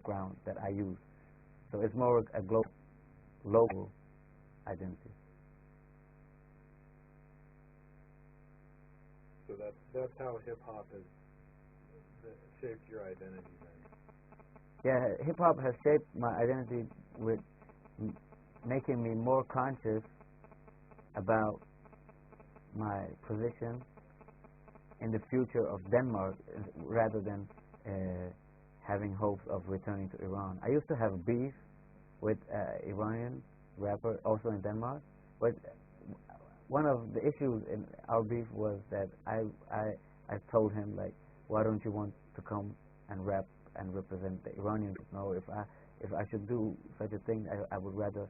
background that I use. So it's more a local identity. So that's how hip hop has shaped your identity then. Yeah, hip hop has shaped my identity with making me more conscious about my position in the future of Denmark rather than having hopes of returning to Iran. I used to have beef with Iranian rapper also in Denmark, but one of the issues in our beef was that I told him, like, why don't you want to come and rap and represent the Iranians? No, if I should do such a thing, I would rather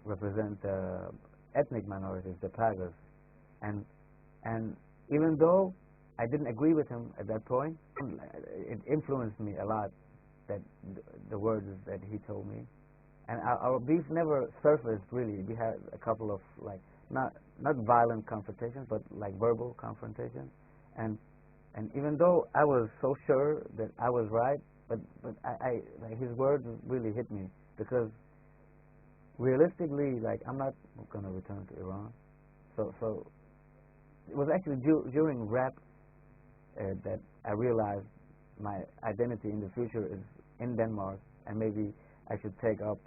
represent the ethnic minorities, the Pagas. And even though I didn't agree with him at that point, it influenced me a lot, that the words that he told me. And our beef never surfaced, really. We had a couple of, like, not violent confrontations, but like verbal confrontations. And even though I was so sure that I was right, but I like, his words really hit me, because realistically, like, I'm not going to return to Iran. So it was actually during rap that I realized my identity in the future is in Denmark, and maybe I should take up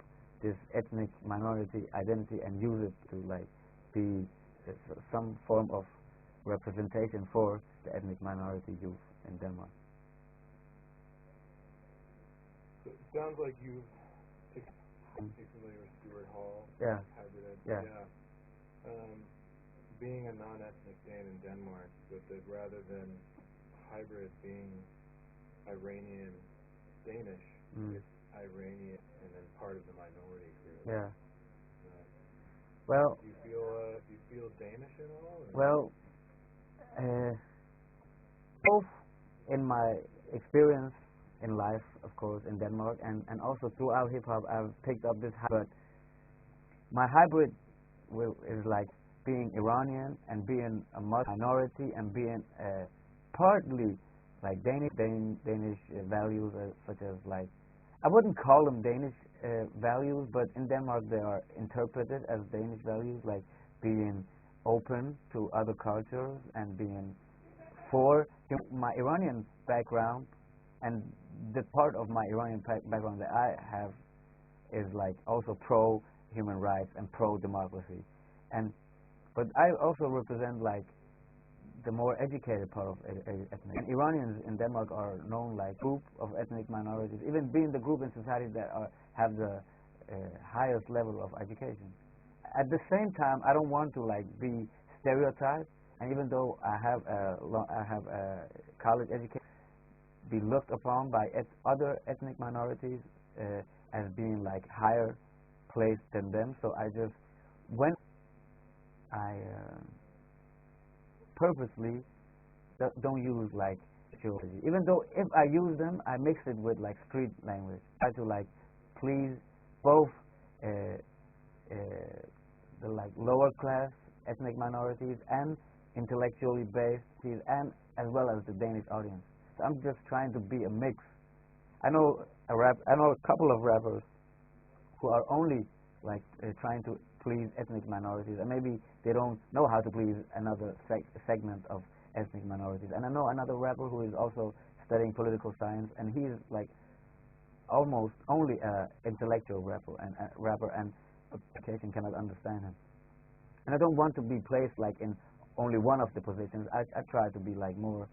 this ethnic minority identity and use it to, like, be some form of representation for the ethnic minority youth in Denmark. So it sounds like you've you're familiar with Stuart Hall? Yeah. Hybrid. Yeah. Being a non-ethnic Dan in Denmark, but that rather than hybrid being Iranian Danish, it's Iranian and then part of the minority group. Yeah. Well. Do you feel Danish at all? Or? Well, both in my experience in life, of course, in Denmark, and also throughout hip hop, I've picked up this hybrid. My hybrid is like being Iranian and being a minority and being partly like Danish values, such as, like, I wouldn't call them Danish values, but in Denmark they are interpreted as Danish values, like being open to other cultures and being for my Iranian background, and the part of my Iranian background that I have is, like, also pro human rights and pro democracy, but I also represent, like, the more educated part of ethnic. And Iranians in Denmark are known like group of ethnic minorities, even being the group in society that have the highest level of education. At the same time, I don't want to, like, be stereotyped, and even though I have a college education, be looked upon by other ethnic minorities as being, like, higher placed than them. So when I purposely don't use, like, theology. Even though if I use them, I mix it with, like, street language. I try to, like, please both the, like, lower class ethnic minorities and intellectually based, and as well as the Danish audience. So I'm just trying to be a mix. I know a couple of rappers who are only, like, trying to please ethnic minorities, and maybe they don't know how to please another segment of ethnic minorities. And I know another rapper who is also studying political science, and he's, like, almost only an intellectual rapper, and education cannot understand him. And I don't want to be placed, like, in only one of the positions. I try to be, like, more,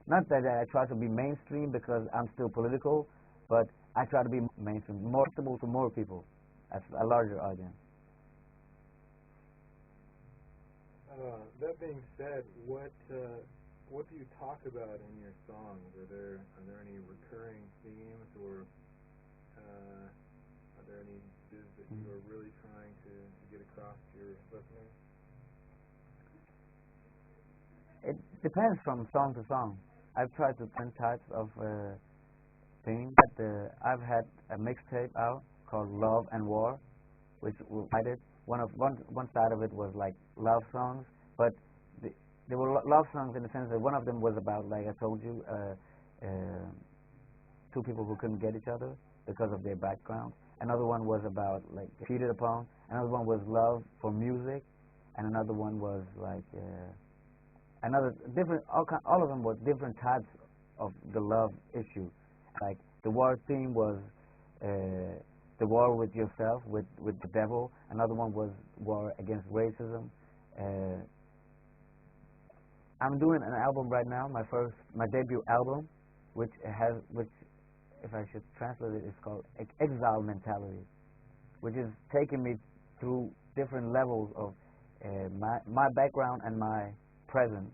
not that I try to be mainstream because I'm still political, but I try to be mainstream, more accessible to more people, as a larger audience. That being said, what do you talk about in your songs? Are there any recurring themes, or are there any messages that you are really trying to get across to your listeners? It depends from song to song. I've tried to different types of themes. I've had a mixtape out called Love and War, which I did. One side of it was, like, love songs, but they were love songs in the sense that one of them was about, like I told you, two people who couldn't get each other because of their background. Another one was about like cheated upon. Another one was love for music, and another one was like another different. All of them were different types of the love issue. Like the war theme was the war with yourself, with the devil. Another one was war against racism. I'm doing an album right now, my debut album, which if I should translate it, it's called Exile Mentality, which is taking me through different levels of my background and my present,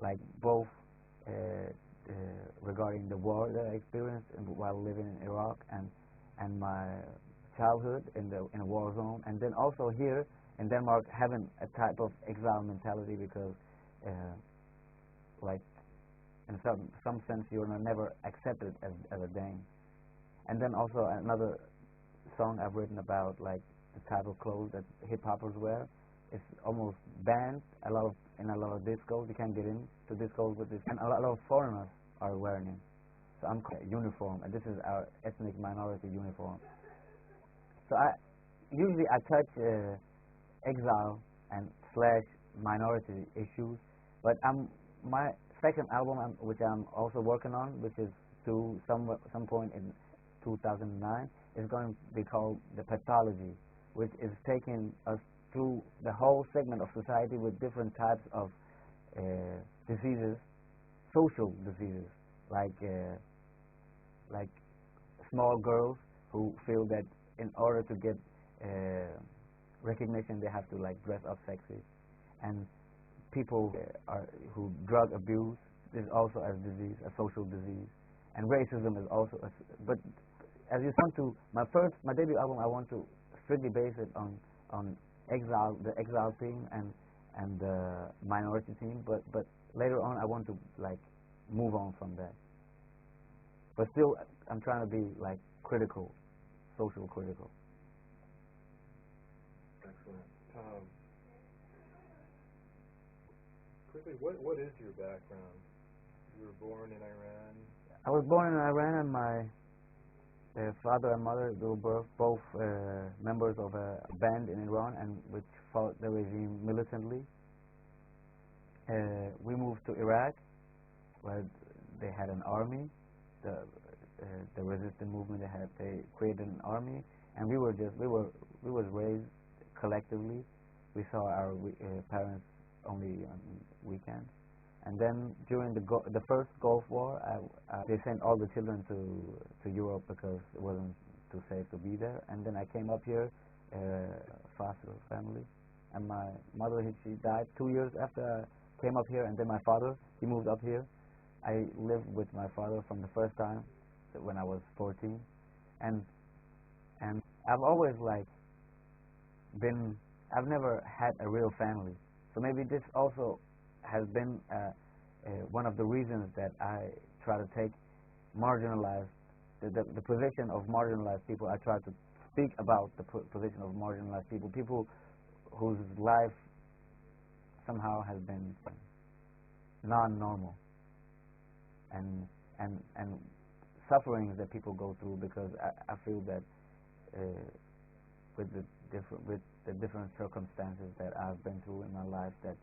like both regarding the war that I experienced while living in Iraq and my childhood in a war zone, and then also here in Denmark having a type of exile mentality because like in some sense you're never accepted as a Dane. And then also another song I've written about like the type of clothes that hip hoppers wear. It's almost banned in a lot of discos. You can't get into discos with this, and a lot of foreigners are wearing it. So I'm uniform, and this is our ethnic minority uniform. So I touch exile and slash minority issues, but my second album, which I'm also working on, which is to some point in 2009, is going to be called The Pathology, which is taking us through the whole segment of society with different types of diseases, social diseases, like small girls who feel that in order to get recognition they have to like dress up sexy, and people who drug abuse is also a disease, a social disease, and racism is also but as you come to my debut album, I want to strictly base it on the exile theme and the minority theme, but later on I want to like move on from that. But still, I'm trying to be like critical, social critical. Excellent. Quickly, what is your background? You were born in Iran. I was born in Iran, and my father and mother were both members of a band in Iran, and which fought the regime militantly. We moved to Iraq, where they had an army. The resistance movement they created an army, and we was raised collectively. We saw our parents only on weekends, and then during the first Gulf War, they sent all the children to Europe because it wasn't too safe to be there. And then I came up here, foster family, and my mother she died 2 years after I came up here, and then my father he moved up here. I lived with my father from the first time when I was 14, and I've always like I've never had a real family, so maybe this also has been one of the reasons that I try to take marginalized the position of marginalized people. I try to speak about the position of marginalized people whose life somehow has been non-normal, and sufferings that people go through, because I feel that with the different circumstances that I've been through in my life, that